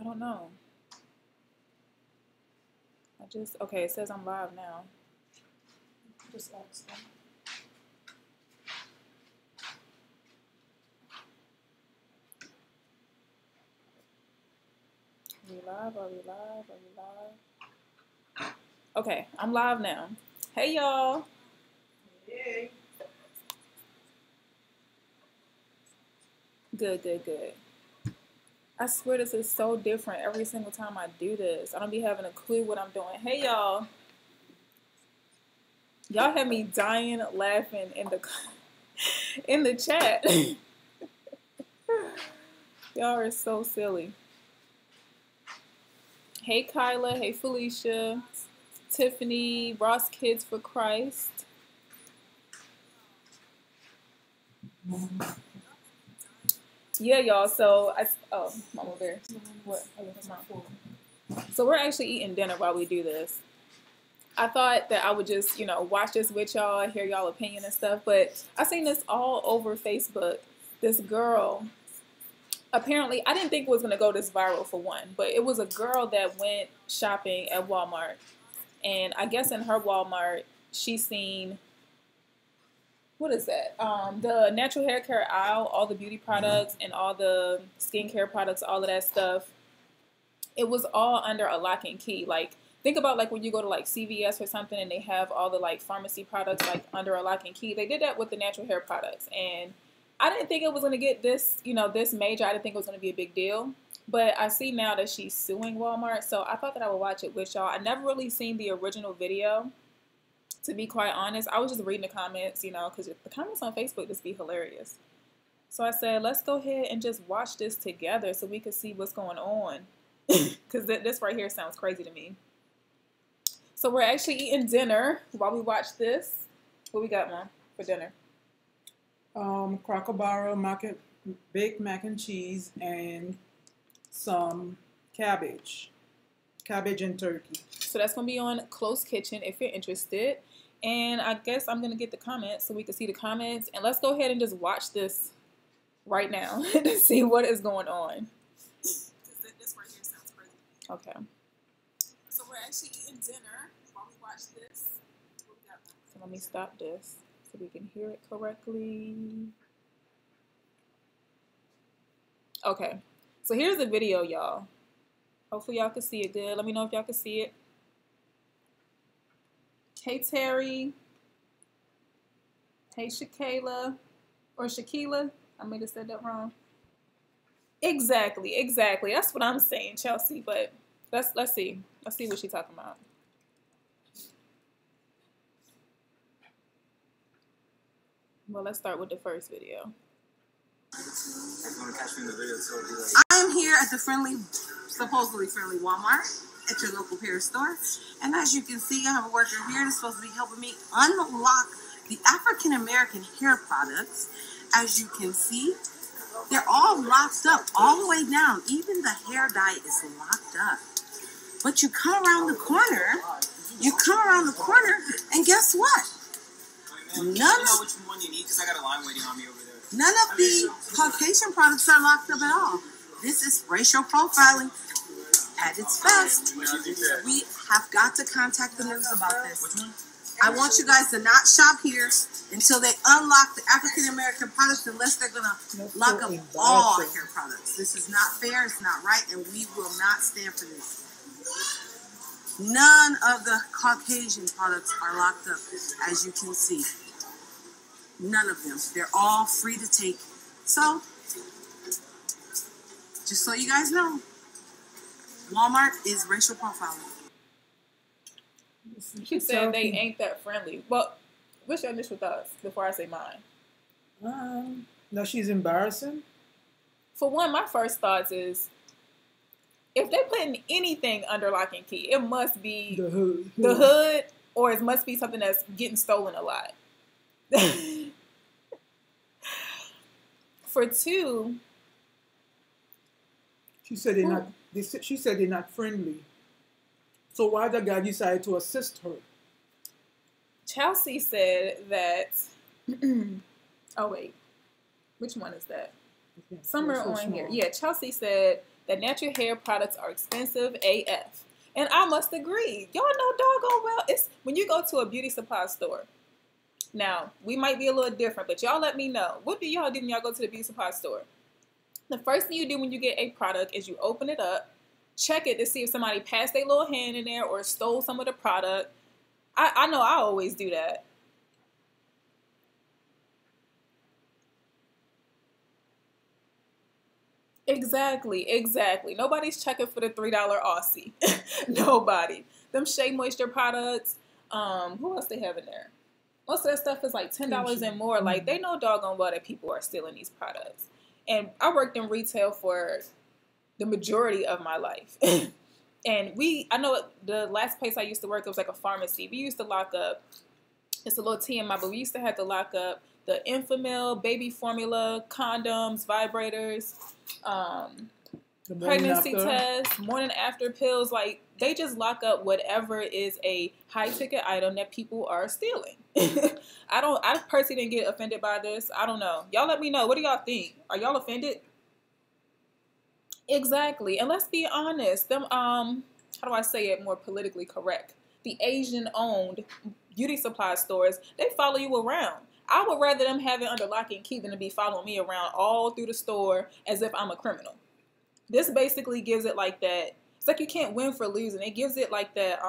I don't know. Okay, it says I'm live now. Just ask them. Are we live? Are we live? Are we live? Okay, I'm live now. Hey, y'all. Hey. Good, good, good. I swear this is so different every single time I do this. I don't be having a clue what I'm doing. Hey, y'all. Y'all had me dying laughing in the chat. Y'all are so silly. Hey, Kyla. Hey, Felicia. Tiffany. Ross Kids for Christ. Yeah, y'all. So I'm over there. What? So we're actually eating dinner while we do this. I thought that I would just, watch this with y'all, hear y'all opinion and stuff. But I seen this all over Facebook. This girl, apparently, I didn't think it was going to go this viral for one. But it was a girl that went shopping at Walmart. And I guess in her Walmart, she seen, what is that? The natural hair care aisle, all the beauty products and all the skincare products, all of that stuff. It was all under a lock and key. Like, think about like when you go to like CVS or something and they have all the like pharmacy products like under a lock and key. They did that with the natural hair products. And I didn't think it was going to get this, this major. I didn't think it was going to be a big deal. But I see now that she's suing Walmart. So I thought that I would watch it with y'all. I never really seen the original video, to be quite honest. I was just reading the comments, because the comments on Facebook just be hilarious. So I said, let's go ahead and just watch this together so we can see what's going on. Because this right here sounds crazy to me. So we're actually eating dinner while we watch this. What we got, Mom, for dinner? Cracker Barrel, baked mac and cheese, and some cabbage and turkey. So that's going to be on Close Kitchen if you're interested. And I guess I'm going to get the comments so we can see the comments. And let's go ahead and just watch this right now to see what is going on. This right here sounds crazy. Okay. So we're actually eating dinner while we watch this. What we got? So let me stop this so we can hear it correctly. Okay. So here's the video, y'all. Hopefully y'all can see it good. Let me know if y'all can see it. Hey, Terry. Hey, Shakayla. Or Shakila. I may have said that wrong. Exactly. That's what I'm saying, Chelsea. But let's see. Let's see what she's talking about. Well, let's start with the first video. I am here at the supposedly friendly Walmart at your local hair store. And as you can see, I have a worker here that's supposed to be helping me unlock the African American hair products. As you can see, they're all locked up all the way down. Even the hair dye is locked up. But you come around the corner, and guess what? None of the Caucasian products are locked up at all. This is racial profiling at its best. We have got to contact the news about this. I want you guys to not shop here until they unlock the African American products, unless they're going to lock up all hair products. This is not fair, it's not right, and we will not stand for this. None of the Caucasian products are locked up, as you can see. None of them. They're all free to take. So, just so you guys know, Walmart is racial profiling. She said they ain't that friendly. Well, what's your initial thoughts before I say mine? No, she's embarrassing. For one, my first thoughts is, if they're putting anything under lock and key, it must be the hood, or it must be something that's getting stolen a lot. For two, she said they're not. She said they're not friendly. So why the guy decided to assist her? Chelsea said that. Oh wait, which one is that? Somewhere on here. Yeah, Chelsea said that natural hair products are expensive AF. And I must agree. Y'all know doggone well, it's when you go to a beauty supply store. Now, we might be a little different, but y'all let me know. What do y'all do when y'all go to the beauty supply store? The first thing you do when you get a product is you open it up, check it to see if somebody passed their little hand in there or stole some of the product. I know I always do that. Exactly. Nobody's checking for the $3 Aussie. Nobody. Them Shea Moisture products. Who else they have in there? Most of that stuff is like $10 and more. Like, they know doggone well that people are stealing these products. And I worked in retail for the majority of my life. And I know the last place I used to work, it was like a pharmacy. We used to lock up, it's a little TMI, but we used to have to lock up the Infamil, baby formula, condoms, vibrators, pregnancy tests, morning after pills. Like, they just lock up whatever is a high ticket item that people are stealing. I personally didn't get offended by this. I don't know. Y'all let me know. What do y'all think? Are y'all offended? Exactly. And let's be honest. Them, how do I say it more politically correct? The Asian owned beauty supply stores, they follow you around. I would rather them have it under lock and key than to be following me around all through the store as if I'm a criminal. This basically gives it like that. It's like you can't win for losing. It gives it like that.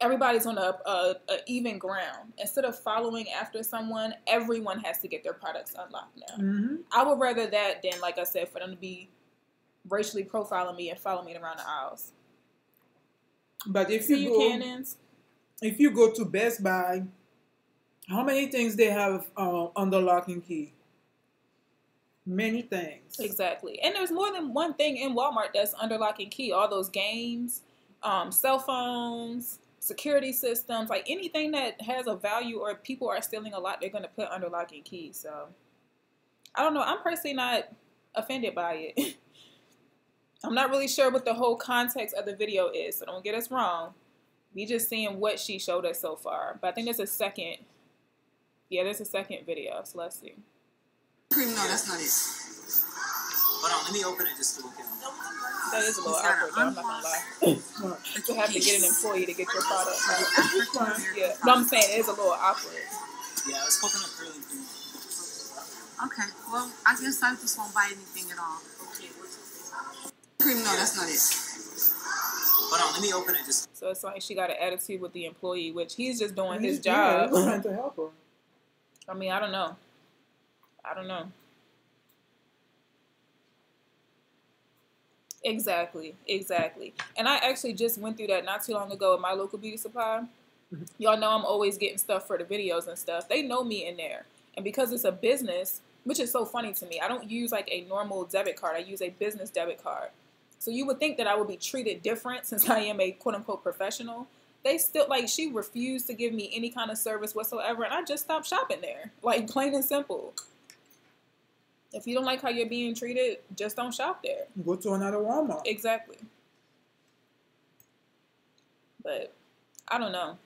Everybody's on a even ground. Instead of following after someone, everyone has to get their products unlocked now. Mm-hmm. I would rather that than, like I said, for them to be racially profiling me and follow me around the aisles. But if you go to Best Buy, how many things they have under lock and key? Many things. Exactly. And there's more than one thing in Walmart that's under lock and key. All those games, cell phones, security systems, like anything that has a value or people are stealing a lot, they're going to put under lock and key. So, I don't know. I'm personally not offended by it. I'm not really sure what the whole context of the video is, so don't get us wrong. We just seeing what she showed us so far. But I think there's a second. Yeah, there's a second video, so let's see. Cream, no, that's not it. Hold on, let me open it just to look at it. That is a little awkward, though, I'm not gonna lie. To have to get an employee to get your product. Yeah, no, I'm saying it is a little awkward. Yeah, it's coconut curly cream. Okay, well, I guess I just won't buy anything at all. Cream, no, that's not it. Hold on, let me open it just. So it's like she got an attitude with the employee, which he's just doing his job. He's trying to help her. I mean, I don't know. Exactly. And I actually just went through that not too long ago at my local beauty supply. Y'all know I'm always getting stuff for the videos and stuff. They know me in there. And because it's a business, which is so funny to me, I don't use like a normal debit card. I use a business debit card. So you would think that I would be treated different since I am a quote-unquote professional. They still, like, she refused to give me any kind of service whatsoever, and I just stopped shopping there. Like, plain and simple. If you don't like how you're being treated, just don't shop there. Go to another Walmart. Exactly. But, I don't know.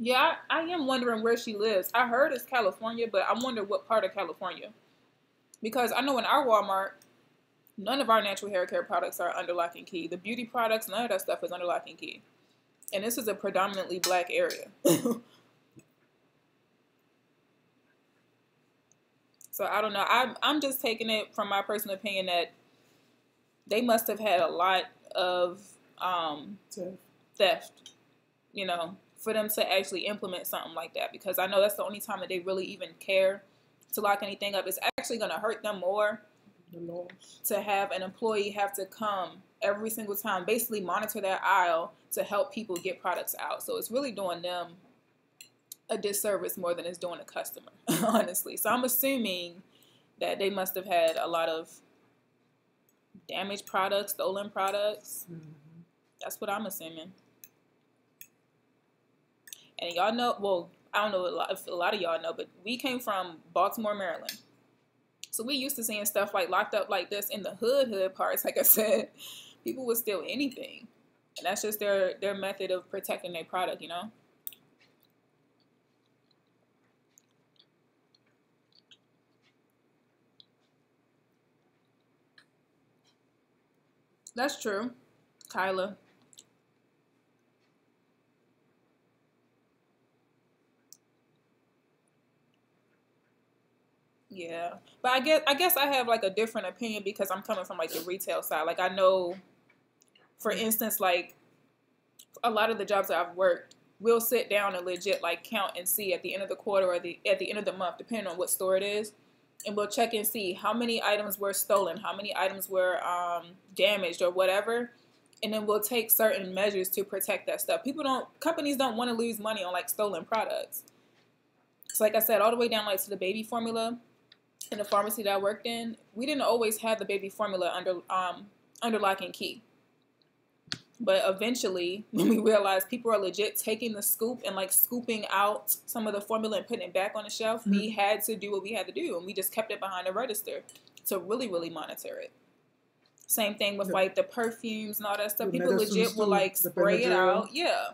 Yeah, I am wondering where she lives. I heard it's California, but I wonder what part of California. Because I know in our Walmart, none of our natural hair care products are under lock and key. The beauty products, none of that stuff is under lock and key. And this is a predominantly black area. So I don't know. I'm just taking it from my personal opinion that they must have had a lot of theft, you know, for them to actually implement something like that. Because I know that's the only time that they really even care to lock anything up. It's actually going to hurt them more to have an employee have to come every single time, basically monitor that aisle to help people get products out. So it's really doing them a disservice more than it's doing a customer, honestly. So I'm assuming that they must have had a lot of damaged products, stolen products. Mm-hmm. That's what I'm assuming. And y'all know, well, I don't know if a lot of y'all know, but we came from Baltimore, Maryland. So we used to seeing stuff like locked up like this in the hood parts. Like I said, people would steal anything. And that's just their method of protecting their product, you know? That's true, Kyla. Yeah, but I guess I have like a different opinion because I'm coming from like the retail side. Like I know, for instance, like a lot of the jobs that I've worked, we'll sit down and legit like count and see at the end of the quarter or at the end of the month, depending on what store it is, and we'll check and see how many items were stolen, how many items were damaged or whatever, and then we'll take certain measures to protect that stuff. Companies don't want to lose money on like stolen products. So like I said, all the way down like to the baby formula. In the pharmacy that I worked in, we didn't always have the baby formula under lock and key. But eventually, when we realized people are legit taking the scoop and like scooping out some of the formula and putting it back on the shelf, we had to do what we had to do, and we just kept it behind the register to really, really monitor it. Same thing with like the perfumes and all that stuff. People legit will like spray it out. Yeah.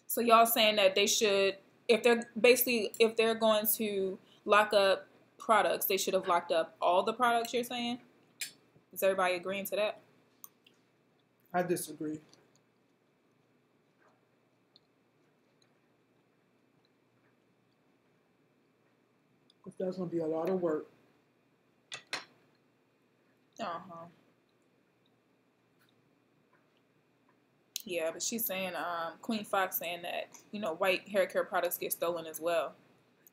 So y'all saying that they should, if they're going to lock up products, they should have locked up all the products, you're saying? Is everybody agreeing to that? I disagree. Because that's going to be a lot of work. Uh-huh. Yeah, but she's saying, Queen Fox saying that, you know, white hair care products get stolen as well,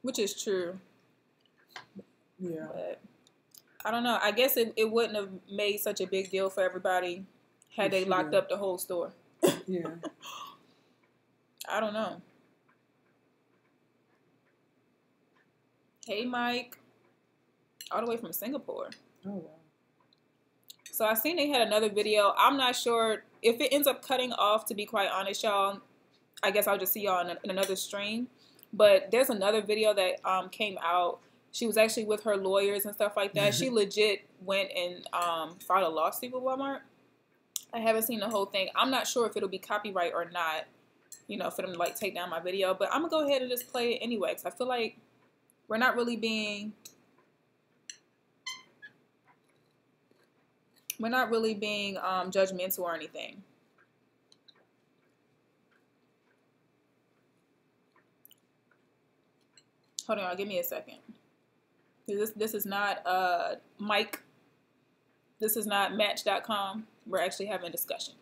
which is true. Yeah. But I don't know. I guess it wouldn't have made such a big deal for everybody had they locked up the whole store. Yeah. I don't know. Hey, Mike. All the way from Singapore. Oh, wow. So I seen they had another video. I'm not sure if it ends up cutting off, to be quite honest, y'all. I guess I'll just see y'all in another stream. But there's another video that came out. She was actually with her lawyers and stuff like that. She legit went and filed a lawsuit with Walmart. I haven't seen the whole thing. I'm not sure if it'll be copyright or not, you know, for them to like take down my video. But I'm going to go ahead and just play it anyway, because I feel like we're not really being judgmental or anything. Hold on, give me a second. This is not Mike. This is not Match.com. We're actually having a discussion.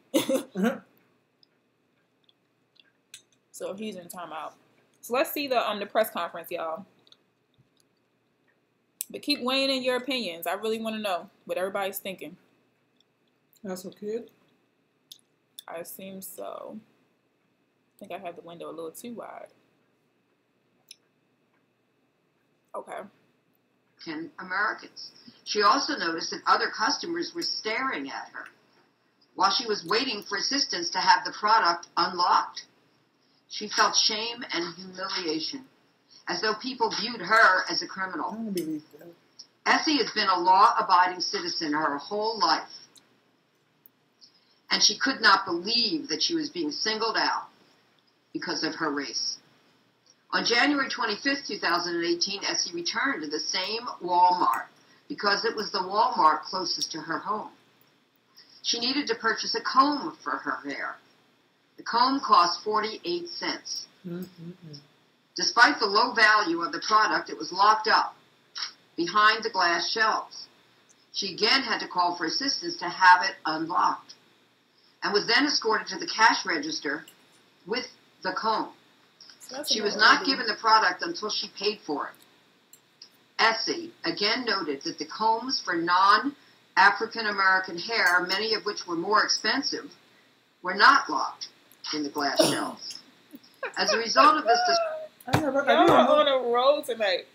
So he's in timeout. So let's see the press conference, y'all. But keep weighing in your opinions. I really want to know what everybody's thinking. That's a kid? I assume so. I think I have the window a little too wide. Okay. Americans. She also noticed that other customers were staring at her while she was waiting for assistance to have the product unlocked. She felt shame and humiliation, as though people viewed her as a criminal. I don't believe that. Essie has been a law-abiding citizen her whole life, and she could not believe that she was being singled out because of her race. On January 25th, 2018, Essie returned to the same Walmart because it was the Walmart closest to her home. She needed to purchase a comb for her hair. The comb cost 48 cents. Despite the low value of the product, it was locked up behind the glass shelves. She again had to call for assistance to have it unlocked, and was then escorted to the cash register with the comb. She was not given the product until she paid for it. Essie again noted that the combs for non-African American hair, many of which were more expensive, were not locked in the glass shelves. As a result of this, y'all are on a roll tonight.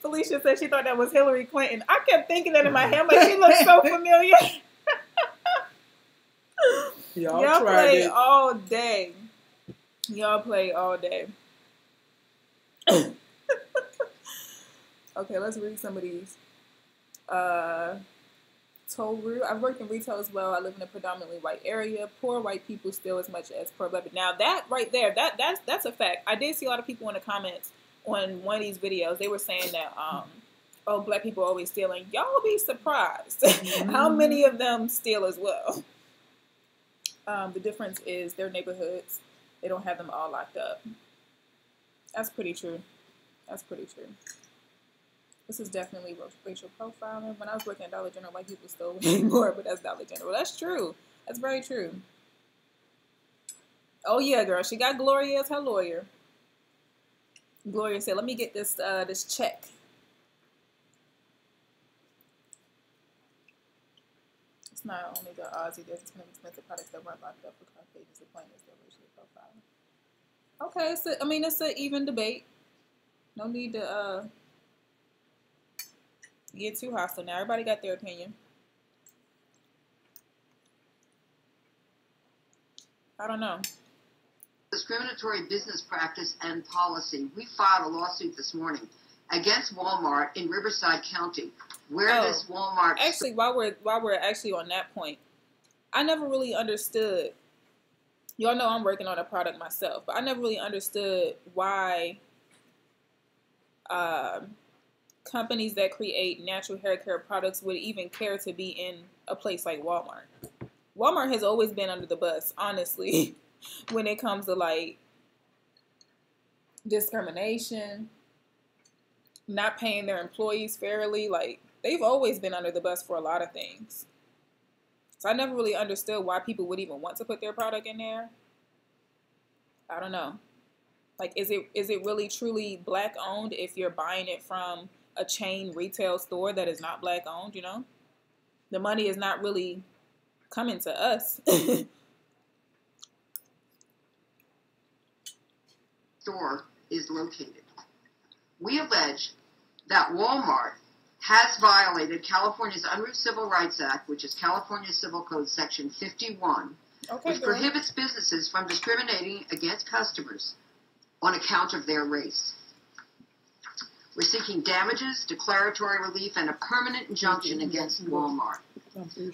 Felicia said she thought that was Hillary Clinton. I kept thinking that in my head. I'm like, she looks so familiar. Y'all play all day. Y'all play all day. Okay, let's read some of these. Toru, I've worked in retail as well. I live in a predominantly white area. Poor white people steal as much as poor black people. Now that right there, that's a fact. I did see a lot of people in the comments on one of these videos. They were saying that oh, black people are always stealing. Y'all will be surprised how many of them steal as well. The difference is their neighborhoods. They don't have them all locked up. That's pretty true. That's pretty true. This is definitely racial profiling. When I was working at Dollar General, white people stole way more, but that's Dollar General. That's true. That's very true. Oh yeah, girl. She got Gloria as her lawyer. Gloria said, "Let me get this this check." It's not only the Aussie. There's some expensive products that weren't locked up for Caucasians. The point is they're racially profiling. Okay, so I mean it's an even debate. No need to get too hostile now. Everybody got their opinion. I don't know. Discriminatory business practice and policy. We filed a lawsuit this morning against Walmart in Riverside County, where this Walmart... Actually, while we're actually on that point, I never really understood. Y'all know I'm working on a product myself, but I never really understood why companies that create natural hair care products would even care to be in a place like Walmart. Walmart has always been under the bus, honestly, when it comes to like discrimination, not paying their employees fairly. Like they've always been under the bus for a lot of things. So I never really understood why people would even want to put their product in there. I don't know. Like, is it really truly black owned if you're buying it from a chain retail store that is not black owned, you know? The money is not really coming to us. Store is located. We allege that Walmart has violated California's Unruh Civil Rights Act, which is California Civil Code Section 51, which prohibits businesses from discriminating against customers on account of their race. We're seeking damages, declaratory relief, and a permanent injunction against Walmart.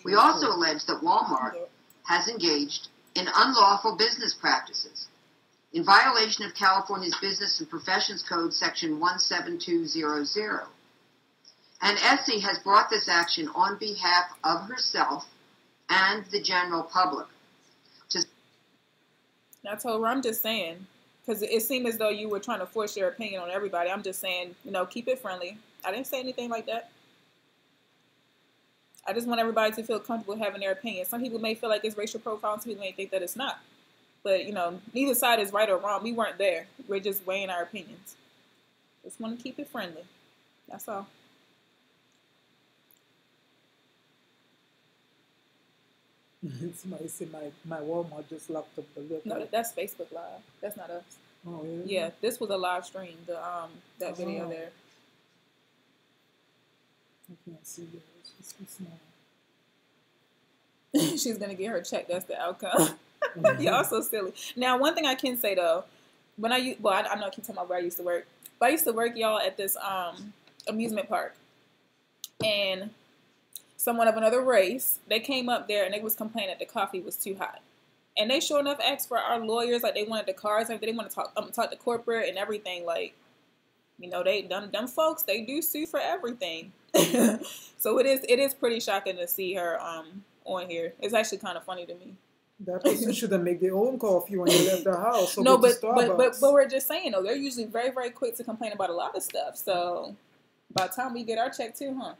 We also allege that Walmart has engaged in unlawful business practices in violation of California's Business and Professions Code Section 17200. And Essie has brought this action on behalf of herself and the general public. I told her, I'm just saying, because it seemed as though you were trying to force your opinion on everybody. I'm just saying, you know, keep it friendly. I didn't say anything like that. I just want everybody to feel comfortable having their opinion. Some people may feel like it's racial profiling. Some people may think that it's not. But, you know, neither side is right or wrong. We weren't there. We're just weighing our opinions. Just want to keep it friendly. That's all. Somebody said my Walmart just locked up the liquor. No, that's Facebook Live. That's not us. Oh, yeah? Yeah, this was a live stream, that video there. I can't see it. It's just too small. She's going to get her check. That's the outcome. Y'all so silly. Now, one thing I can say, though, when I know I keep talking about where I used to work, but I used to work, y'all, at this amusement park. And someone of another race, they came up there and they was complaining that the coffee was too hot. And they sure enough asked for our lawyers, like they wanted the cards, like they want to talk to corporate and everything. Like, you know, them folks, they do sue for everything. So it is pretty shocking to see her on here. It's actually kind of funny to me. That person should have made their own coffee when they left the house. So no, but we're just saying though, they're usually very, very quick to complain about a lot of stuff. So by the time we get our check too, huh?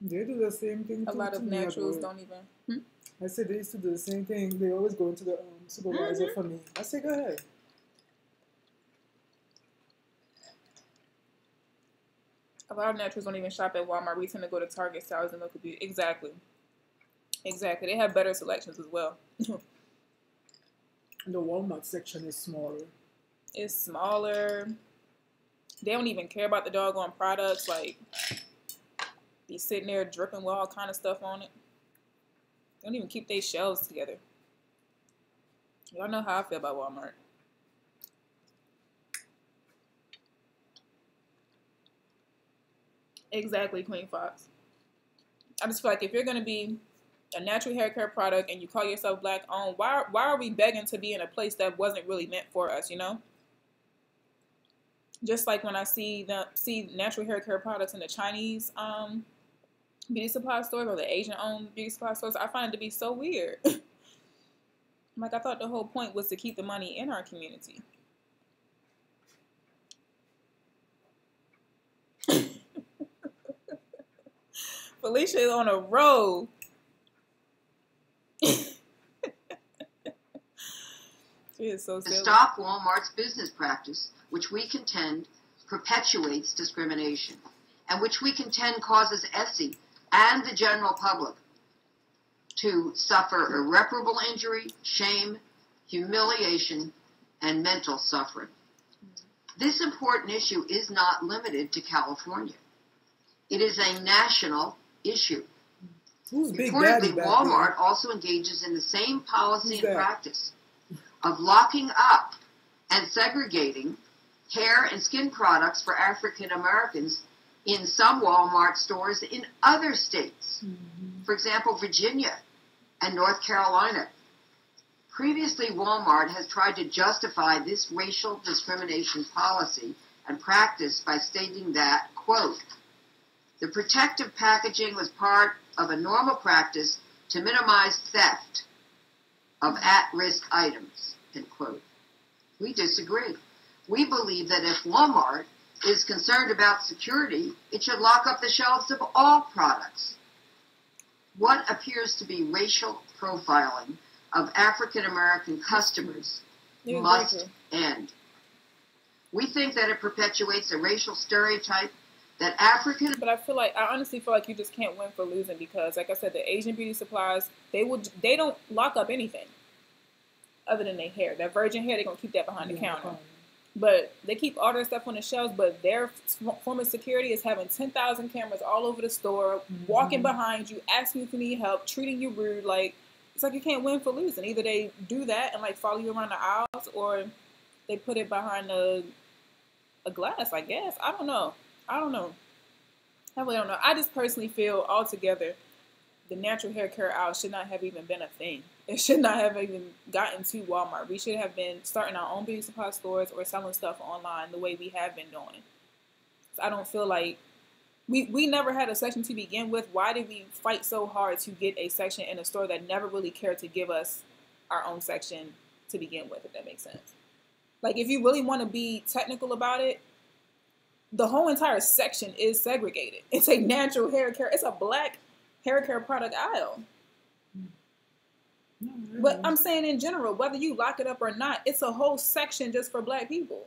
They do the same thing. A lot of naturals don't even. I said they used to do the same thing. They always go into the supervisor for me. I said, go ahead. A lot of naturals don't even shop at Walmart. We tend to go to Target, Stars, and Local Beauty. Exactly. They have better selections as well. The Walmart section is smaller. It's smaller. They don't even care about the doggone products. Like, be sitting there dripping with all kind of stuff on it. They don't even keep their shelves together. Y'all know how I feel about Walmart. Exactly, Queen Fox. I just feel like if you're going to be a natural hair care product and you call yourself black owned, why are we begging to be in a place that wasn't really meant for us, you know? Just like when I see natural hair care products in the Chinese beauty supply stores or the Asian owned beauty supply stores, I find it to be so weird. Like, I thought the whole point was to keep the money in our community. Felicia is on a roll. She is so silly. Stop Walmart's business practice, which we contend perpetuates discrimination, and which we contend causes Essie and the general public to suffer irreparable injury, shame, humiliation, and mental suffering. This important issue is not limited to California. It is a national issue. Reportedly, Walmart also engages in the same policy and practice of locking up and segregating hair and skin products for African Americans in some Walmart stores in other states. For example, Virginia and North Carolina. Previously, Walmart has tried to justify this racial discrimination policy and practice by stating that, quote, the protective packaging was part of a normal practice to minimize theft of at-risk items, end quote. We disagree. We believe that if Walmart is concerned about security, it should lock up the shelves of all products. What appears to be racial profiling of African American customers must end. We think that it perpetuates a racial stereotype that African... But I honestly feel like you just can't win for losing because, like I said, the Asian beauty supplies, they don't lock up anything other than their hair. That virgin hair, they're going to keep that behind the counter. But they keep all their stuff on the shelves, but their form of security is having 10,000 cameras all over the store, walking behind you, asking you if you need help, treating you rude. Like, it's like you can't win for losing. Either they do that and, like, follow you around the aisles, or they put it behind a glass, I guess. I don't know. I really don't know. I just personally feel altogether the natural hair care aisle should not have even been a thing. It should not have even gotten to Walmart. We should have been starting our own beauty supply stores or selling stuff online the way we have been doing. So I don't feel like we never had a section to begin with. Why did we fight so hard to get a section in a store that never really cared to give us our own section to begin with, if that makes sense? Like, if you really want to be technical about it, the whole entire section is segregated. It's a natural hair care. It's a black hair care product aisle. But I'm saying in general, whether you lock it up or not, it's a whole section just for black people.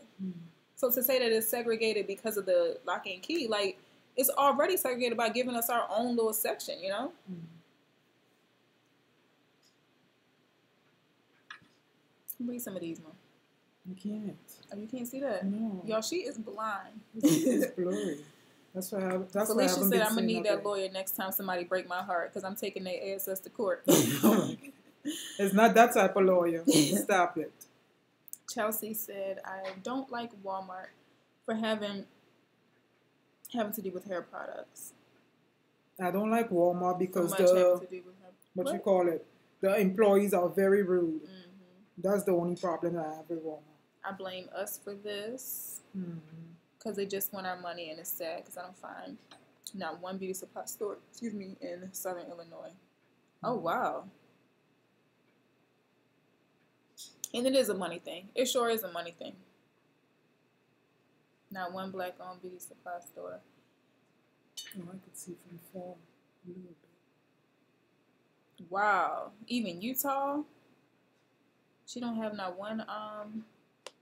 So to say that it's segregated because of the lock and key, like, it's already segregated by giving us our own little section, you know? Read some of these, Mom. You can't. Oh, you can't see that? No. Y'all, she is blind. It's blurry. That's why Felicia said, I'm going to need that lawyer next time somebody break my heart because I'm taking their ass to court. It's not that type of lawyer. Stop it. Chelsea said, I don't like Walmart for having to do with hair products. I don't like Walmart because what you call it, the employees are very rude. That's the only problem I have with Walmart. I blame us for this because they just want our money, and it's sad because I don't find not one beauty supply store, in Southern Illinois. Oh, wow. And it is a money thing. It sure is a money thing. Not one black-owned beauty supply store. Oh, I could see from far a little bit. Wow. Even Utah? She don't have not one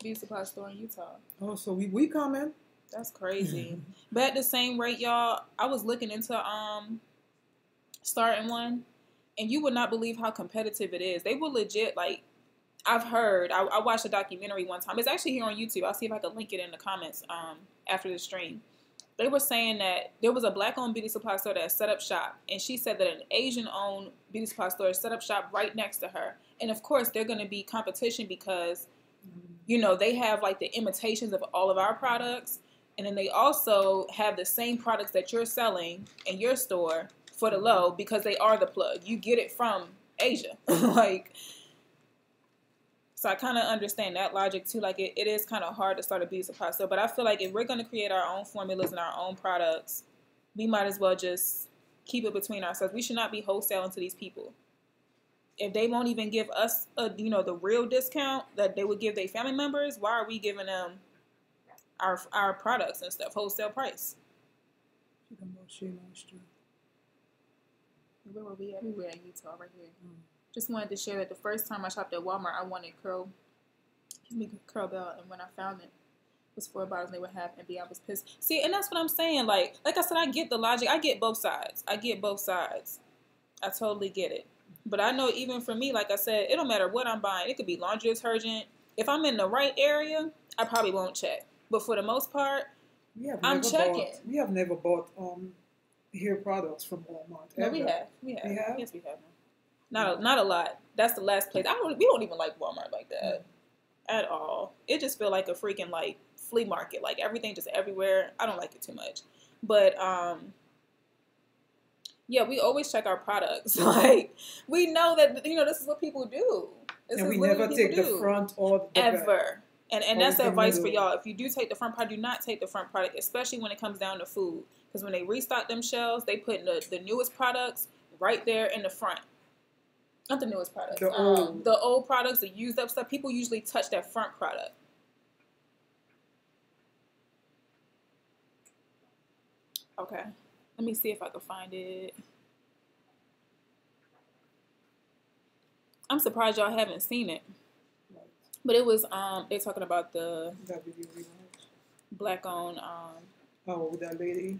beauty supply store in Utah. Oh, so we coming. That's crazy. But at the same rate, y'all, I was looking into starting one, and you would not believe how competitive it is. They will legit, like, I've heard, I watched a documentary one time. It's actually here on YouTube. I'll see if I can link it in the comments after the stream. They were saying that there was a black-owned beauty supply store that set up shop, and she said that an Asian-owned beauty supply store set up shop right next to her. And, of course, they're going to be competition because, you know, they have, like, the imitations of all of our products, And then they also have the same products that you're selling in your store for the low because they are the plug. You get it from Asia. Like, so I kind of understand that logic too. Like, it is kind of hard to start a beauty supply store. But I feel like if we're going to create our own formulas and our own products, we might as well just keep it between ourselves. We should not be wholesaling to these people. If they won't even give us, the real discount that they would give their family members, why are we giving them our products and stuff wholesale price? Where were we at? We were at Utah right here. Just wanted to share that the first time I shopped at Walmart, I wanted curl belt, and when I found it was 4 bottles and they were half empty. I was pissed. See, and that's what I'm saying. Like I said, I get the logic. I get both sides. I totally get it. But I know even for me, like I said, it don't matter what I'm buying. It could be laundry detergent. If I'm in the right area, I probably won't check. But for the most part, I'm checking. We have never bought hair products from Walmart. No, we have. Yes, we have. Not a lot. That's the last place. We don't even like Walmart like that at all. It just feel like a freaking like flea market. Like everything just everywhere. I don't like it too much. But yeah, we always check our products. Like we know that this is what people do. And we never take the front or the back. Ever. And that's advice for y'all. If you do take the front product, do not take the front product, especially when it comes down to food. Because when they restock them shelves, they put the newest products right there in the front. Not the newest products. The old products, the used up stuff. People usually touch that front product. Okay. Let me see if I can find it. I'm surprised y'all haven't seen it. But it was they're talking about the black owned that lady.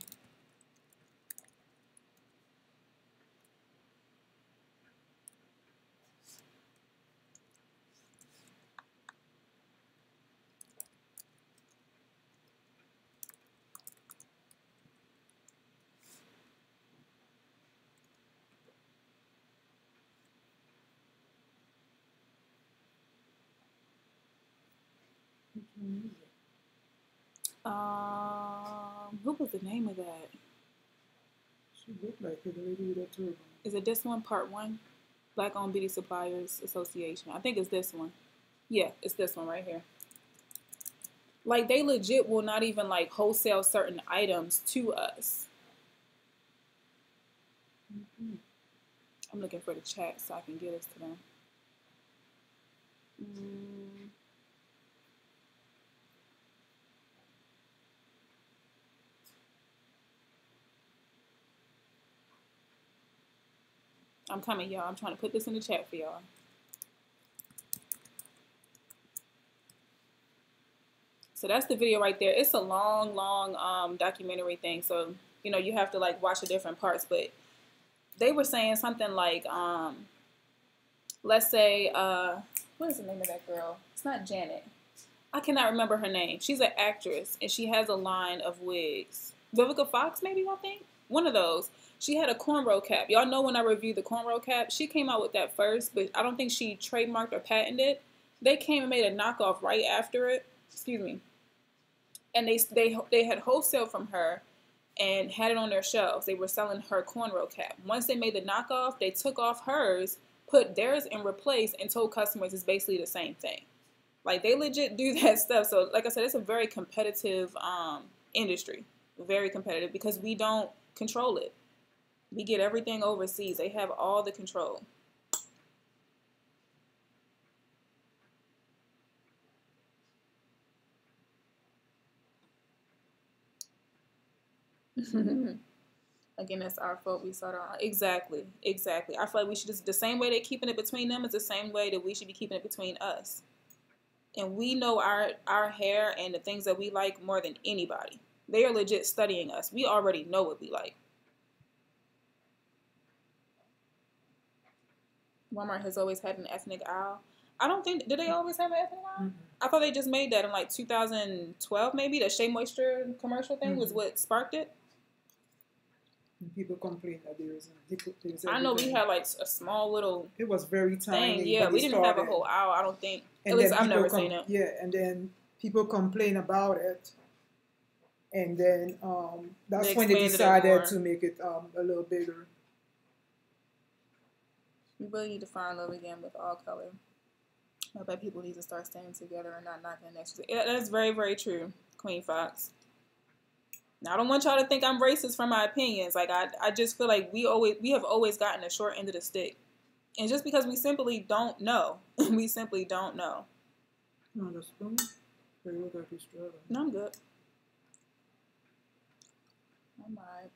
Who was the name of that? She looked like the lady with that turban. Is it this one, part 1? Black Owned Beauty Suppliers Association. I think it's this one. Yeah, it's this one right here. Like, they legit will not even, like, wholesale certain items to us. I'm looking for the chat so I can get us to them. I'm coming, y'all. I'm trying to put this in the chat for y'all. So that's the video right there. It's a long documentary thing. So, you have to like watch the different parts. But they were saying something like, let's say, what is the name of that girl? It's not Janet. I cannot remember her name. She's an actress, and she has a line of wigs. Vivica Fox, maybe, I think? One of those. She had a cornrow cap. Y'all know when I reviewed the cornrow cap, she came out with that first, but I don't think she trademarked or patented it. They came and made a knockoff right after it. Excuse me. And they had wholesale from her and had it on their shelves. They were selling her cornrow cap. Once they made the knockoff, they took off hers, put theirs in replace, and told customers it's basically the same thing. Like, they legit do that stuff. So, like I said, it's a very competitive industry. Very competitive because we don't control it. We get everything overseas. They have all the control. Again, that's our fault. We saw that. Exactly. I feel like we should just, the same way they're keeping it between them is the same way that we should be keeping it between us. And we know our hair and the things that we like more than anybody. They are legit studying us. We already know what we like. Walmart has always had an ethnic aisle. I don't think, did they always have an ethnic aisle? Mm-hmm. I thought they just made that in like 2012 maybe. The Shea Moisture commercial thing was what sparked it. People complain that there isn't. I know we had like a small little. It was very tiny. Thing. Yeah, we didn't have a whole aisle. I don't think. And at least I've never seen it. Yeah, and then people complain about it. And then that's They when they expanded it decided more. to make it a little bigger. We really need to find love again with all color. I bet people need to start staying together and not knocking next to. Yeah, that's very, very true, Queen Fox. Now, I don't want y'all to think I'm racist for my opinions. Like I just feel like we have always gotten the short end of the stick, and just because we simply don't know, we simply don't know. No, the spoon. No, I'm good. I'm alright.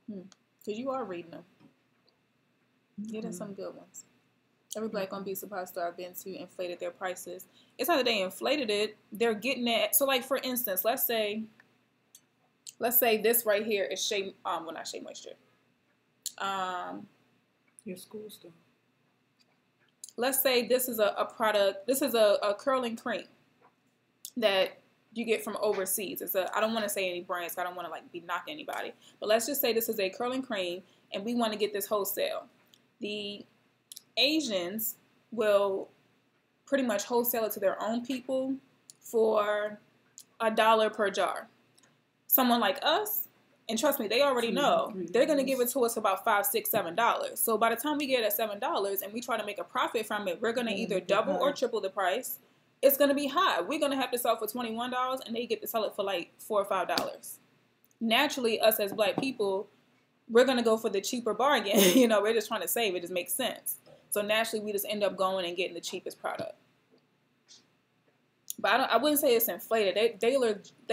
Because you are reading them. Getting some good ones. Every black on Be Supposed to I've been to inflated their prices. It's not that they inflated it. They're getting it. So, like, for instance, let's say this right here is Shea, well, not Shea Moisture. Your school stuff. Let's say this is a product. This is a curling cream that you get from overseas. I don't want to say any brands. I don't want to like be knocking anybody. But let's just say this is a curling cream, and we want to get this wholesale. The Asians will pretty much wholesale it to their own people for $1 per jar. Someone like us, and trust me, they already know, they're going to give it to us for about $5, $6, $7. So by the time we get it at $7 and we try to make a profit from it, we're going to either double or triple the price. It's going to be high. We're going to have to sell for $21 and they get to sell it for like $4 or $5. Naturally, us as black people, we're going to go for the cheaper bargain. You know, we're just trying to save. It just makes sense. So naturally, we just end up going and getting the cheapest product. But I wouldn't say it's inflated. They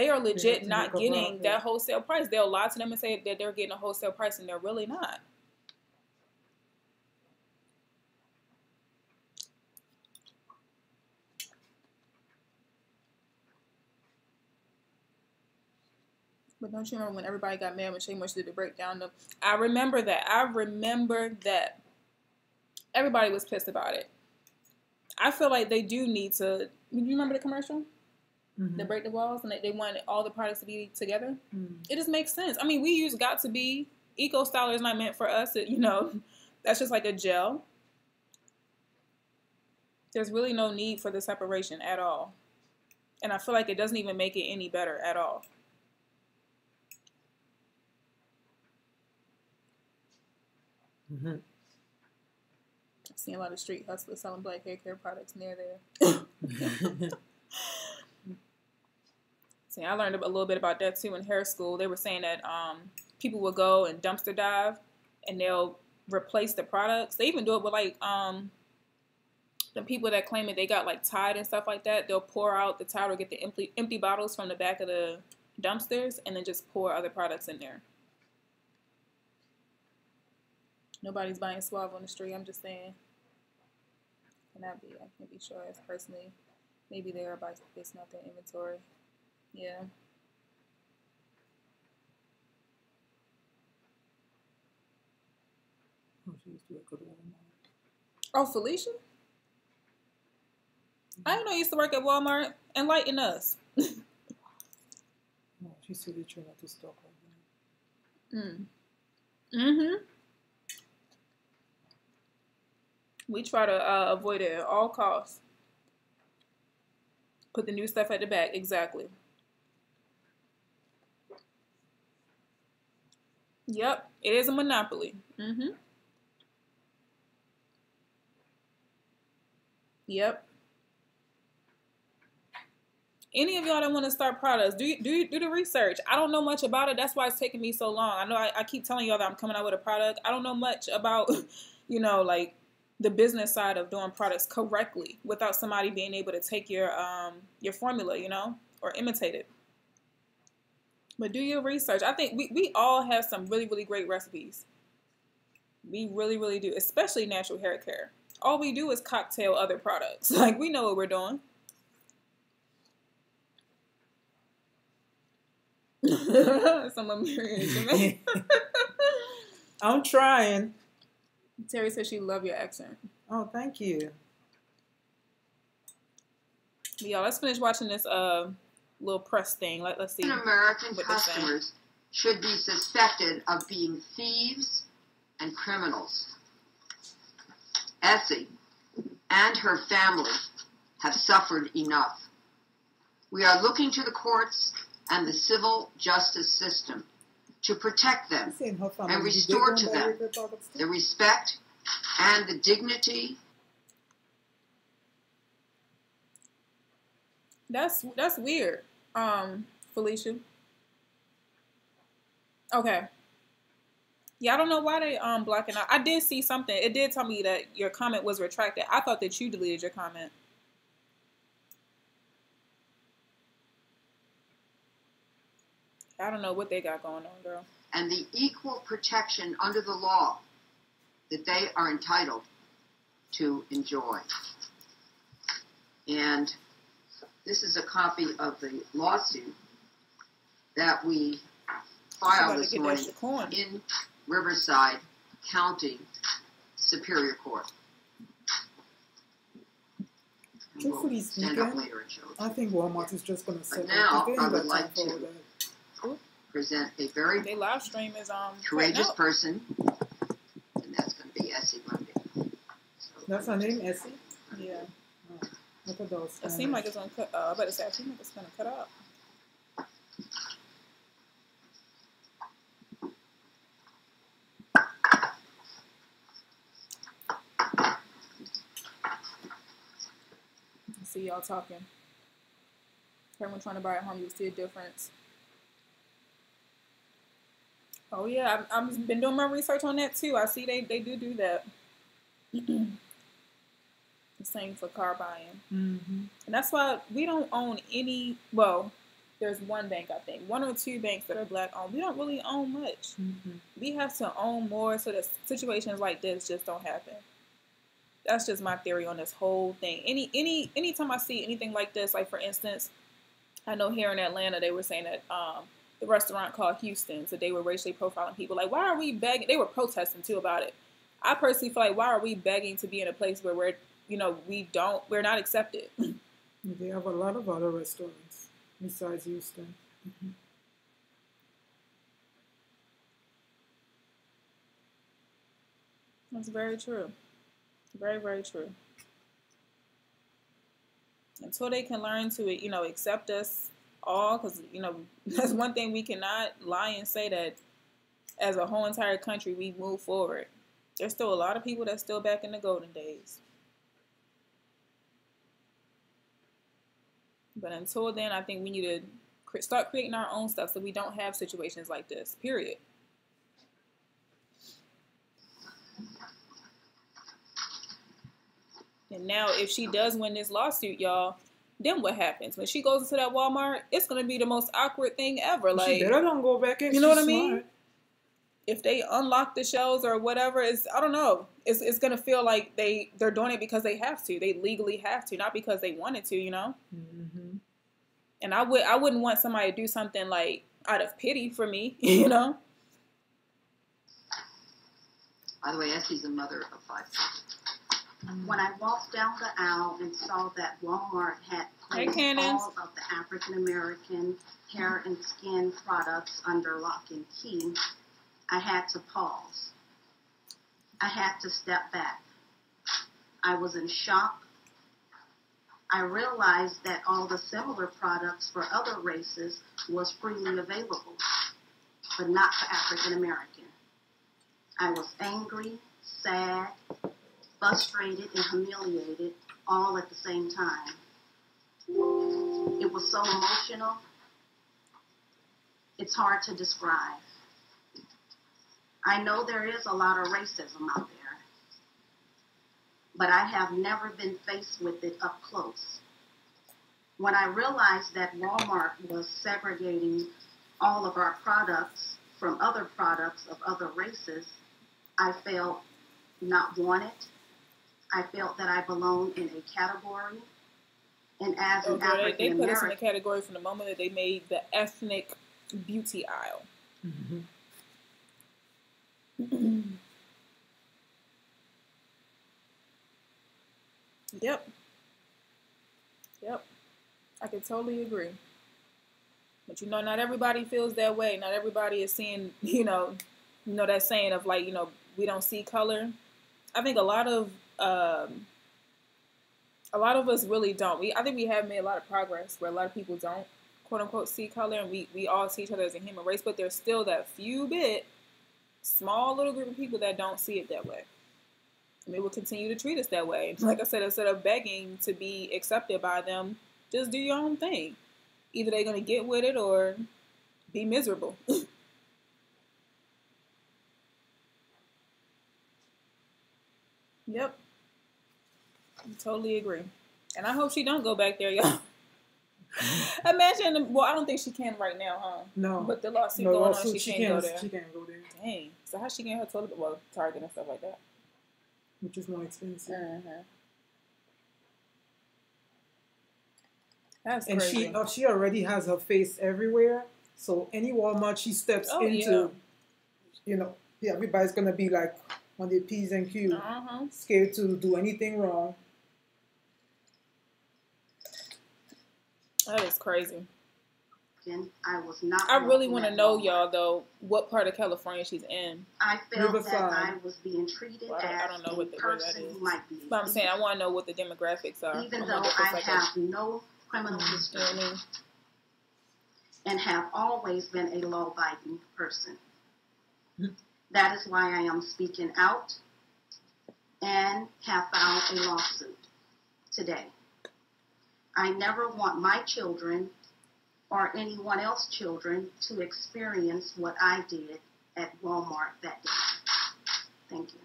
are legit not getting that wholesale price. They'll lie to them and say that they're getting a wholesale price, and they're really not. But don't you remember when everybody got mad when Shea Moisture did the breakdown? I remember that. Everybody was pissed about it. I feel like they do need to. You remember the commercial? They break the walls and they want all the products to be together. It just makes sense. I mean, we use Got to Be. Eco Styler is not meant for us. That's just like a gel. There's really no need for the separation at all. And I feel like it doesn't even make it any better at all. I've seen a lot of street hustlers selling black hair care products near there. See, I learned a little bit about that too in hair school. They were saying that people will go and dumpster dive and they'll replace the products. They even do it with like the people that claim that they got like Tide and stuff like that. They'll pour out the Tide or get the empty bottles from the back of the dumpsters and then just pour other products in there. Nobody's buying Suave on the street. I'm just saying. I can't be sure as personally. Maybe they are by based out their inventory. Yeah. Oh, Felicia? I didn't know you used to work at Walmart. Enlighten us. No, she said they try not to stock like that. We try to avoid it at all costs. Put the new stuff at the back. Exactly. Yep. It is a monopoly. Yep. Any of y'all that want to start products, do the research. I don't know much about it. That's why it's taking me so long. I know I keep telling y'all that I'm coming out with a product. I don't know much about, like the business side of doing products correctly without somebody being able to take your formula, or imitate it. But do your research. I think we all have some really, really great recipes. We really, really do, especially natural hair care. All we do is cocktail other products. Like, we know what we're doing. Someone married me. I'm trying. Terry says she love your accent. Oh, thank you. Y'all, let's finish watching this little press thing. Let's see. American customers should be suspected of being thieves and criminals. Essie and her family have suffered enough. We are looking to the courts and the civil justice system to protect them and restore to them the respect and the dignity. That's weird, Felicia. Okay. Yeah, I don't know why they blocking out. I did see something. It did tell me that your comment was retracted. I thought that you deleted your comment. I don't know what they got going on, girl. And the equal protection under the law that they are entitled to enjoy. And this is a copy of the lawsuit that we filed this morning in Riverside County Superior Court. Truthfully speaking, I think Walmart is just going to set up. Now, I would like to present a very courageous person, and that's going to be Essie Lundy. So, that's her name, Essie? Yeah. Oh, it seems like it's going to cut. I better say, I seem like it's going to cut out. See y'all talking. Everyone trying to buy at home, you'll see a difference. Oh yeah, I've been doing my research on that too. I see they do that. The same for car buying. Mm-hmm. And that's why we don't own any, well, there's one bank, I think, one or two banks that are black owned. We don't really own much. Mm-hmm. We have to own more so that situations like this just don't happen. That's just my theory on this whole thing. Anytime I see anything like this, like for instance, I know here in Atlanta they were saying that the restaurant called Houston, so they were racially profiling people. Like, why are we begging? They were protesting too about it. I personally feel like, why are we begging to be in a place where we're not accepted? They have a lot of other restaurants besides Houston. Mm-hmm. That's very true. Very, very true. Until they can learn to, accept us all, because, that's one thing we cannot lie and say that as a whole entire country, we move forward. There's still a lot of people that's still back in the golden days. But until then, I think we need to start creating our own stuff so we don't have situations like this, period. And now, if she does win this lawsuit, y'all, then what happens? When she goes into that Walmart, it's going to be the most awkward thing ever. Like, she better don't go back in. You know what I mean? If they unlock the shelves or whatever, I don't know. It's going to feel like they're doing it because they have to. They legally have to, not because they wanted to, Mm-hmm. And I wouldn't want somebody to do something like out of pity for me, By the way, Essie's a mother of 5 children. When I walked down the aisle and saw that Walmart had placed all of the African American hair and skin products under lock and key, I had to pause. I had to step back. I was in shock. I realized that all the similar products for other races was freely available, but not for African American. I was angry, sad, frustrated, and humiliated all at the same time. It was so emotional, it's hard to describe. I know there is a lot of racism out there, but I have never been faced with it up close. When I realized that Walmart was segregating all of our products from other products of other races, I felt not wanted. I felt that I belonged in a category. And as an African American, they put us in a category from the moment that they made the ethnic beauty aisle. Mm-hmm. Yep. I can totally agree. But not everybody feels that way. Not everybody is seeing, that saying of like, we don't see color. I think a lot of us really don't. I think we have made a lot of progress where a lot of people don't quote unquote see color, and we all see each other as a human race, but there's still that small little group of people that don't see it that way. And they will continue to treat us that way. Like I said, instead of begging to be accepted by them, just do your own thing. Either they're going to get with it or be miserable. Yep. I totally agree. And I hope she don't go back there, y'all. Imagine, well, I don't think she can right now, huh? No. But the lawsuit going on, she can't go there. She can't go there. Dang. So how's she getting her toilet, well, Target and stuff like that? Which is more expensive. Uh-huh. That's and crazy. she already has her face everywhere. So any Walmart she steps into, everybody's going to be like on their P's and Q's, scared to do anything wrong. That is crazy. I was not. I really want to know, y'all, though, what part of California she's in. I felt that I was being treated as I don't know what the person who who might be. But I'm saying I want to know what the demographics are. Even though I have no criminal history and have always been a law-abiding person. That is why I am speaking out and have filed a lawsuit today. I never want my children or anyone else's children to experience what I did at Walmart that day. Thank you.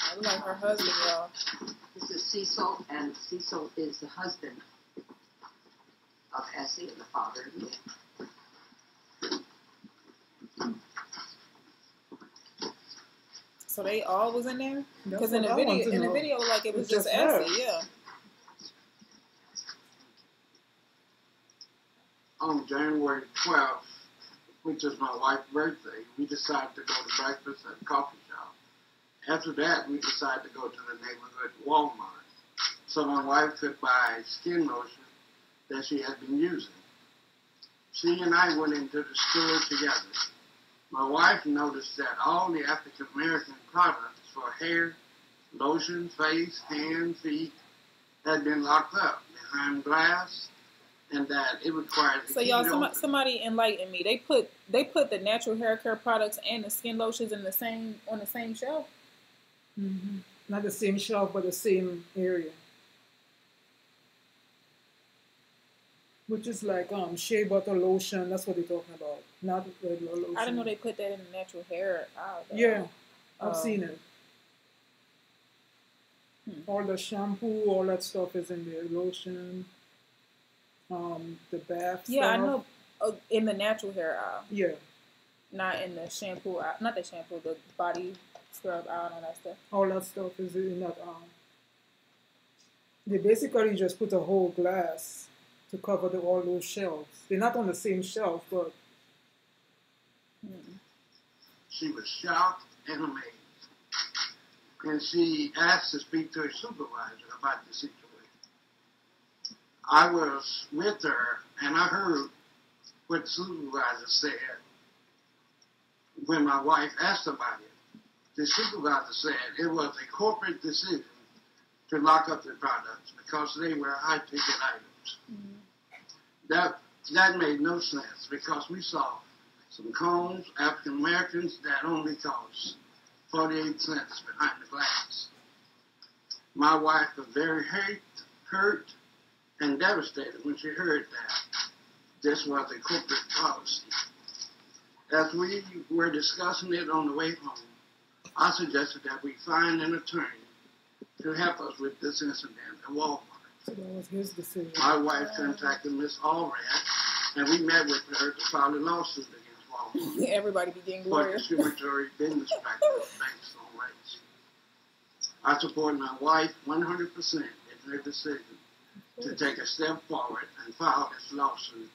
I look like her husband, y'all. This is Cecil, and Cecil is the husband of Essie and the father of me. So they all was in there? Because in the video, like it was just Essie, yeah. On January 12th, which is my wife's birthday, we decided to go to breakfast at a coffee shop. After that, we decided to go to the neighborhood Walmart so my wife could buy skin lotion that she had been using. She and I went into the store together. My wife noticed that all the African American products for hair, lotion, face, hands, feet had been locked up behind glass, and that it required. So y'all, somebody enlighten me. They put the natural hair care products and the skin lotions on the same shelf. Mm-hmm. Not the same shelf, but the same area. Which is like shea butter lotion. That's what they're talking about. Not regular lotion. I didn't know they put that in the natural hair aisle. Yeah, I've seen it. All the shampoo, all that stuff is in there. Lotion, the bath Yeah, stuff. I know. In the natural hair aisle. Yeah. Not in the shampoo aisle. Not the shampoo, the body scrub aisle and all that stuff. All that stuff is in that They basically just put a whole glass to cover all those shelves. They're not on the same shelf, but... She was shocked and amazed. And she asked to speak to her supervisor about the situation. I was with her, and I heard what the supervisor said when my wife asked about it. The supervisor said it was a corporate decision to lock up the products because they were high-ticket items. That made no sense because we saw some combs, African Americans, that only cost 48 cents behind the glass. My wife was very hurt and devastated when she heard that this was a corporate policy. As we were discussing it on the way home, I suggested that we find an attorney to help us with this incident at Walmart. So that was his decision. My wife contacted Miss Allred, and we met with her to file a lawsuit against Walmart. Everybody be getting for lawyers. discriminatory business practices based on race. I support my wife 100% in her decision to take a step forward and file this lawsuit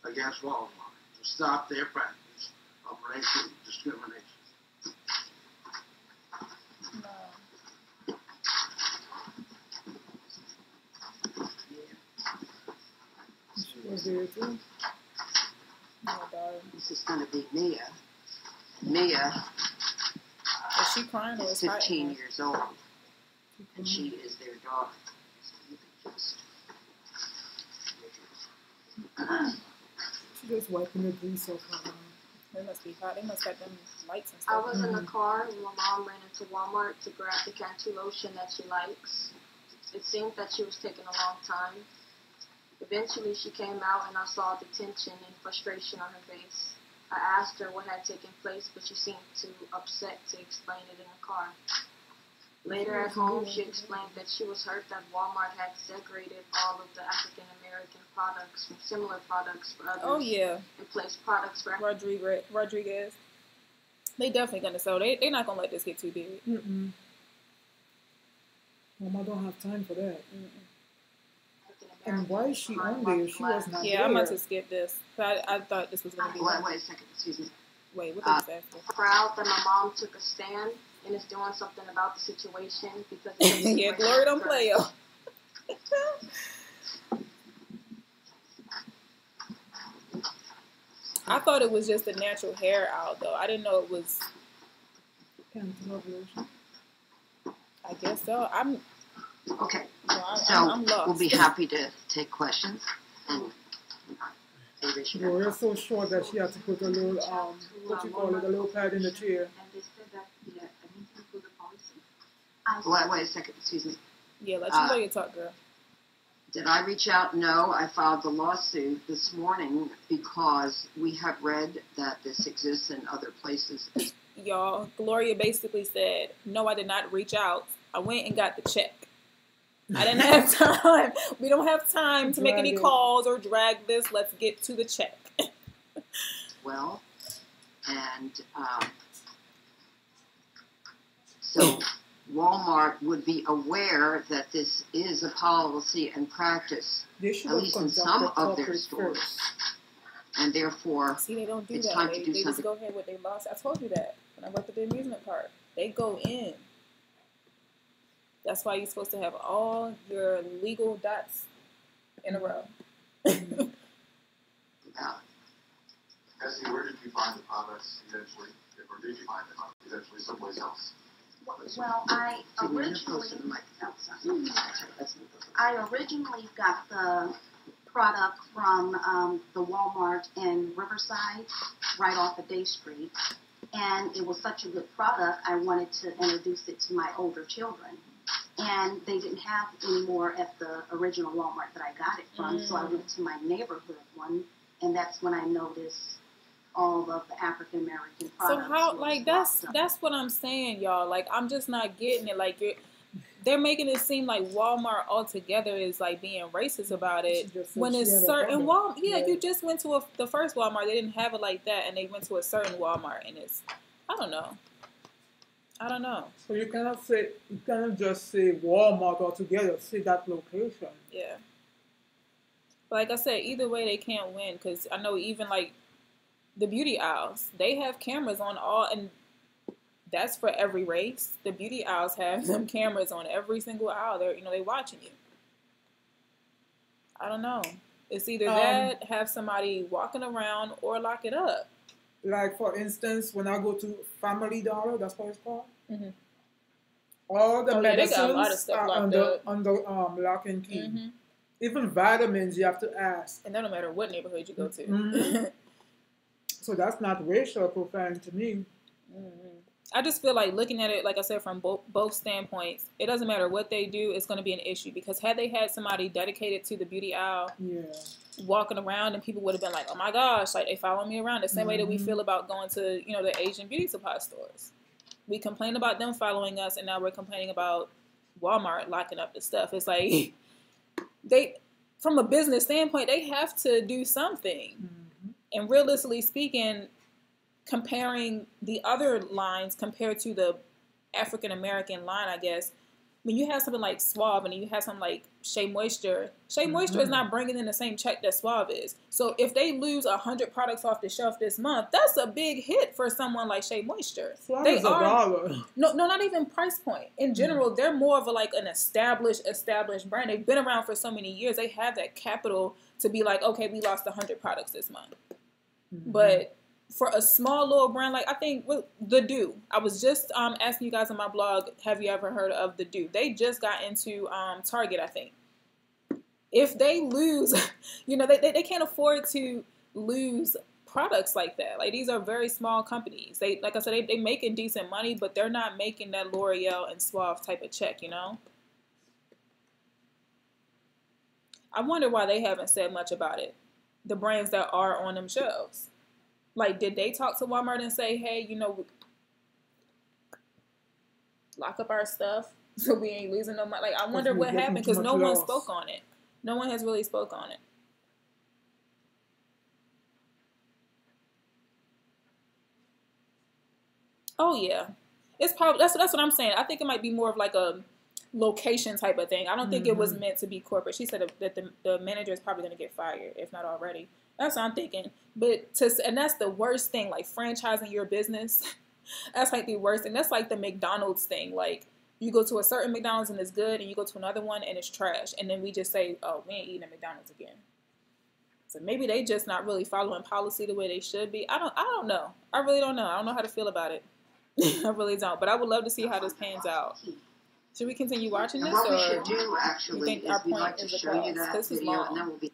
against Walmart to stop their practice of racial discrimination. Was there too? This is going to be Mia. Mia Is she crying or is 15 years old, and she is their daughter. She just wiping the grease off her arm. They must be hot. They must have them lights and I stuff. was in the car and my mom ran into Walmart to grab the Cantu lotion that she likes. It seemed that she was taking a long time. Eventually she came out and I saw the tension and frustration on her face. I asked her what had taken place, but she seemed too upset to explain it in the car. Later at home, she explained that she was hurt that Walmart had segregated all of the African-American products from similar products for others. Oh, yeah. And placed products for Rodriguez. They definitely going to sell. They're not going to let this get too big. Mm-mm. Mama don't have time for that. And why is she on there? She was not there. Yeah, I'm about to skip this. I thought this was going to be... Wait a second. Excuse me. Wait, what did you say? Proud that my mom took a stand and is doing something about the situation because yeah, Glory don't play, yo. I thought it was just a natural hair out, though. I didn't know it was. I guess so. Okay. I'm lost. We'll be happy to take questions. Gloria's so short that she had to put a little, what you call it, a little pad in the chair. And they said that, yeah, I need to put the policy. Wait a second, excuse me. Yeah, let you know your talk, girl. Did I reach out? No, I filed the lawsuit this morning because we have read that this exists in other places. Y'all, Gloria basically said, no, I did not reach out. I went and got the check. I didn't have time. We don't have time to make any calls or drag this. Let's get to the check. Well, and so Walmart would be aware that this is a policy and practice, at least in some of their stores. And therefore, see, they don't do it's that. time to do they something. Just go ahead with their loss. I told you that when I worked at the amusement park. They go in. That's why you're supposed to have all your legal dots in a row. Yeah. Essie, where did you find the products eventually? Or did you find them eventually someplace else? Well, I originally got the product from the Walmart in Riverside, right off of Day Street. And it was such a good product, I wanted to introduce it to my older children. And they didn't have any more at the original Walmart that I got it from, so I went to my neighborhood one, and that's when I noticed all of the African American products. So how, like, that's what I'm saying, y'all. Like, I'm just not getting it. Like, they're making it seem like Walmart altogether is like being racist about it when it's certain Walmart. Yeah, you just went to the first Walmart. They didn't have it like that, and they went to a certain Walmart, and it's, I don't know. So you cannot just say Walmart altogether. Say that location. Yeah. But like I said, either way they can't win because I know even like the beauty aisles, they have cameras on all, and that's for every race. The beauty aisles have them cameras on every single aisle. They're they watching you. I don't know. It's either that, have somebody walking around, or lock it up. Like, for instance, when I go to Family Dollar, that's what it's called. Mm-hmm. All the medicines they got a lot of stuff are under lock and key. Mm-hmm. Even vitamins, you have to ask. And that no matter what neighborhood you go to. Mm-hmm. So that's not racial profiling to me. Mm-hmm. I just feel like looking at it, like I said, from both standpoints, it doesn't matter what they do, it's going to be an issue. Because had they had somebody dedicated to the beauty aisle, walking around, and people would have been like, oh my gosh, like they follow me around. The same way that we feel about going to, the Asian beauty supply stores. We complain about them following us, and now we're complaining about Walmart locking up the stuff. It's like, from a business standpoint, they have to do something. Mm-hmm. And realistically speaking, comparing the other lines compared to the African-American line, I guess, when you have something like Suave and you have something like Shea Moisture is not bringing in the same check that Suave is. So if they lose 100 products off the shelf this month, that's a big hit for someone like Shea Moisture. Suave is $1. No, not even price point. In general, they're more of an established brand. They've been around for so many years. They have that capital to be like, okay, we lost 100 products this month. Mm-hmm. But for a small little brand, like I think The Do. I was just asking you guys on my blog, have you ever heard of The Do? They just got into Target, I think. if they lose, they can't afford to lose products like that. Like, these are very small companies. They, like I said, they making decent money, but they're not making that L'Oreal and Suave type of check, I wonder why they haven't said much about it. The brands that are on them shelves. Like, did they talk to Walmart and say, hey, lock up our stuff so we ain't losing no money? Like, I wonder what happened, because no one spoke on it. No one has really spoke on it. Oh, yeah. It's probably, that's what I'm saying. I think it might be more of like a location type of thing. I don't think it was meant to be corporate. She said that the manager is probably going to get fired, if not already. That's what I'm thinking. And that's the worst thing, like franchising your business. That's like the worst thing. That's like the McDonald's thing. Like, you go to a certain McDonald's and it's good, and you go to another one and it's trash. And then we just say, oh, we ain't eating at McDonald's again. So maybe they just not really following policy the way they should be. I don't know. I really don't know. I don't know how to feel about it. I really don't. But I would love to see how this pans out. Should we continue watching this, what or we should do, actually, you think is our we'd point like to is show you that this is video, long. and then we'll be...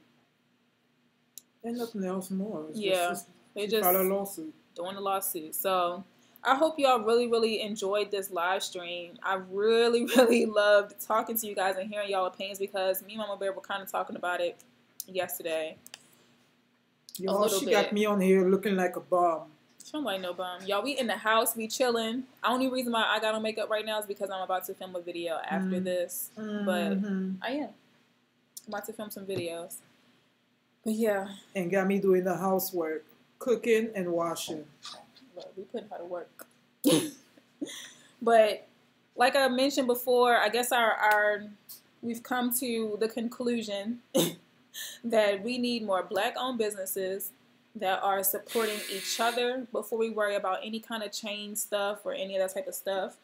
And nothing else more. They just filed a lawsuit. Doing the lawsuit. So I hope y'all really, really enjoyed this live stream. I really, really loved talking to you guys and hearing y'all opinions, because me and Mama Bear were kind of talking about it yesterday. Y'all, she got me on here looking like a bum. She don't like no bum. Y'all, we in the house, we chilling. Only reason why I got on makeup right now is because I'm about to film a video after this. But I am. I'm about to film some videos. But yeah. And got me doing the housework, cooking and washing. Look, we putting her to work. But like I mentioned before, I guess we've come to the conclusion that we need more Black-owned businesses that are supporting each other before we worry about any kind of chain stuff or any of that type of stuff.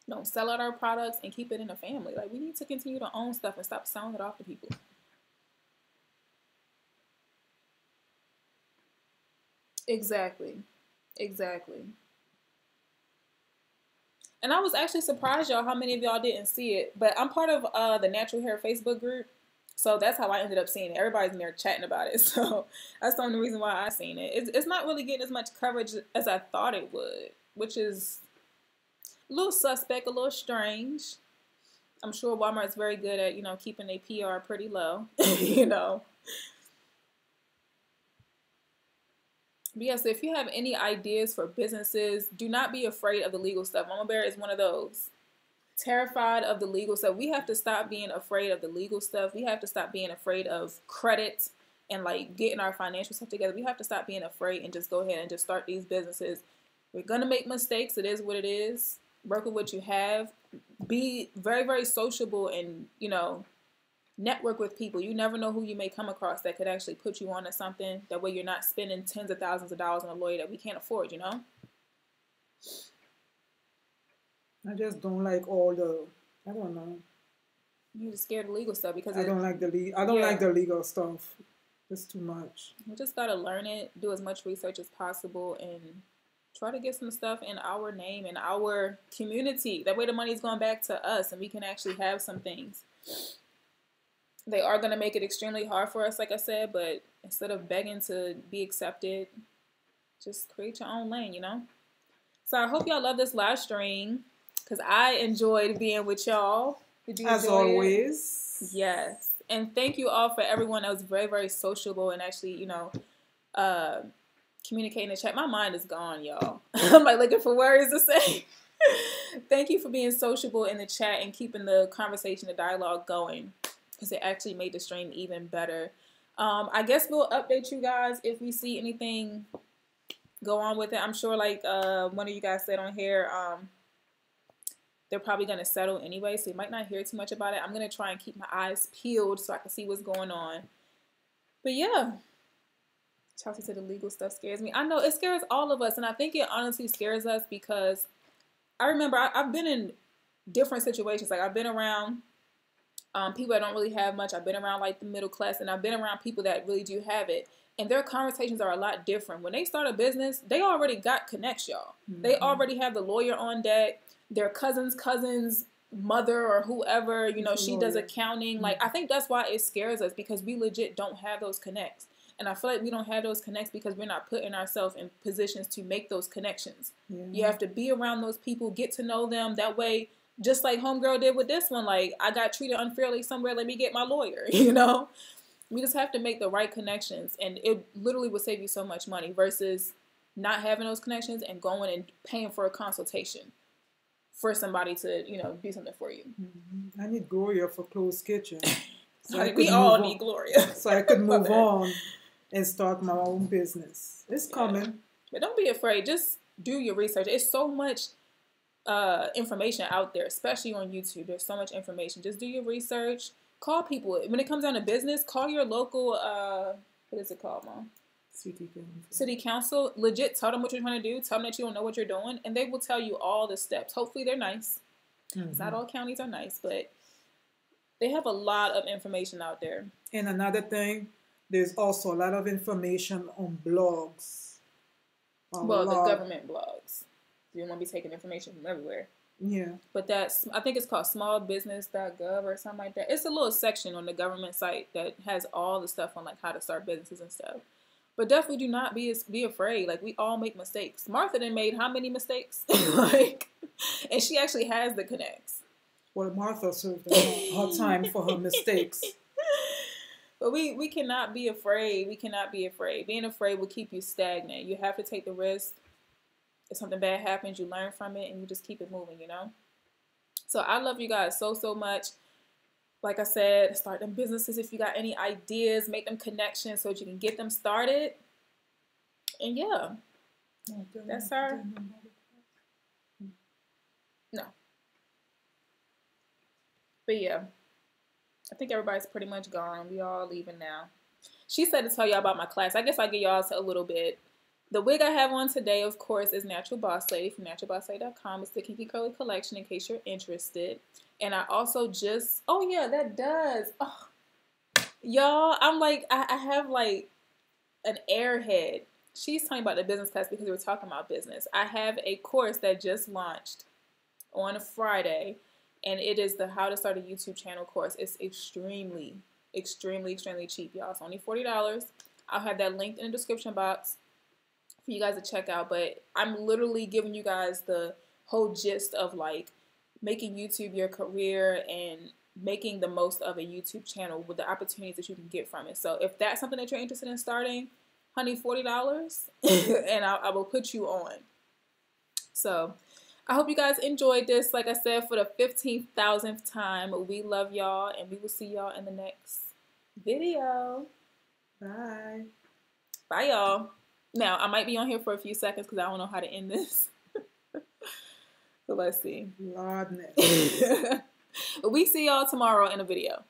Don't sell out our products and keep it in the family. Like, we need to continue to own stuff and stop selling it off to people. Exactly. And I was actually surprised, y'all, how many of y'all didn't see it. But I'm part of the Natural Hair Facebook group. So that's how I ended up seeing it. Everybody's in there chatting about it. So that's the only reason why I seen it. It's not really getting as much coverage as I thought it would, which is a little suspect, a little strange. I'm sure Walmart's very good at, keeping their PR pretty low, But yes, if you have any ideas for businesses, do not be afraid of the legal stuff. Mama Bear is one of those. Terrified of the legal stuff. We have to stop being afraid of the legal stuff. We have to stop being afraid of credit and like getting our financial stuff together. We have to stop being afraid and just go ahead and just start these businesses. We're going to make mistakes. It is what it is. Work with what you have. Be very, very sociable and, network with people. You never know who you may come across that could actually put you onto something. That way you're not spending tens of thousands of dollars on a lawyer that we can't afford, I just don't like I don't know. You're just scared of legal stuff because I don't like the legal stuff. It's too much. We just gotta learn it, do as much research as possible, and try to get some stuff in our name and our community. That way the money's going back to us and we can actually have some things. They are going to make it extremely hard for us, like I said, but instead of begging to be accepted, just create your own lane, So I hope y'all love this live stream, because I enjoyed being with y'all. Did you enjoy As always. It? Yes. And thank you all for everyone that was very, very sociable and actually, communicating in the chat. My mind is gone, y'all. I'm like looking for words to say. Thank you for being sociable in the chat and keeping the conversation, the dialogue going, because it actually made the stream even better. I guess we'll update you guys if we see anything go on with it. I'm sure, like one of you guys said on here, they're probably going to settle anyway, so you might not hear too much about it. I'm going to try and keep my eyes peeled so I can see what's going on. But yeah, Chelsea said the legal stuff scares me. I know, it scares all of us, and I think it honestly scares us because I remember I've been in different situations. Like, I've been around people that don't really have much. I've been around, like, the middle class, and I've been around people that really do have it. And their conversations are a lot different. When they start a business, they already got connects, y'all. Mm-hmm. They already have the lawyer on deck. Their cousins' mother or whoever, you know, she does accounting. Like, I think that's why it scares us, because we legit don't have those connects. And I feel like we don't have those connects because we're not putting ourselves in positions to make those connections. Yeah. You have to be around those people, get to know them. That way, just like homegirl did with this one, like, I got treated unfairly somewhere, let me get my lawyer, you know? We just have to make the right connections, and it literally would save you so much money versus not having those connections and going and paying for a consultation for somebody to, you know, do something for you. I need Gloria for closed kitchen. So we all need Gloria. So I could move on and start my own business. It's coming. But don't be afraid. Just do your research. It's so much information out there, especially on YouTube. There's so much information. Just do your research. Call people. When it comes down to business, call your local, what is it called, Mom? City council. Legit, tell them what you're trying to do. Tell them that you don't know what you're doing, and they will tell you all the steps. Hopefully they're nice. Not all counties are nice, but they have a lot of information out there. And another thing, there's also a lot of information on blogs. The government blogs. You don't want to be taking information from everywhere. Yeah. But I think it's called smallbusiness.gov or something like that. It's a little section on the government site that has all the stuff on, like, how to start businesses and stuff. But definitely do not be afraid. Like, we all make mistakes. Martha done made how many mistakes? And she actually has the connects. Well, Martha served her time for her mistakes. But we cannot be afraid. We cannot be afraid. Being afraid will keep you stagnant. You have to take the risk. If something bad happens, you learn from it and you just keep it moving, you know? So I love you guys so, so much. Like I said, start them businesses if you got any ideas. Make them connections so that you can get them started. And yeah, that's her. No. But yeah, I think everybody's pretty much gone. We all leaving now. She said to tell y'all about my class. I guess I'll give y'all a little bit. The wig I have on today, of course, is Natural Boss Lady from naturalbosslady.com. It's the Kinky Curly collection in case you're interested. And I also just, oh yeah, that does. Oh, y'all, I'm like, I have like an airhead. She's talking about the business class because we were talking about business. I have a course that just launched on a Friday, and it is the How to Start a YouTube Channel course. It's extremely, extremely, extremely cheap, y'all. It's only $40. I'll have that linked in the description box for you guys to check out. But I'm literally giving you guys the whole gist of, like, making YouTube your career and making the most of a YouTube channel with the opportunities that you can get from it. So if that's something that you're interested in starting, honey, $40 and I will put you on. So I hope you guys enjoyed this. Like I said, for the 15,000th time, we love y'all, and we will see y'all in the next video. Bye. Bye, y'all. Now, I might be on here for a few seconds because I don't know how to end this. So let's see. Lordness. We see y'all tomorrow in a video.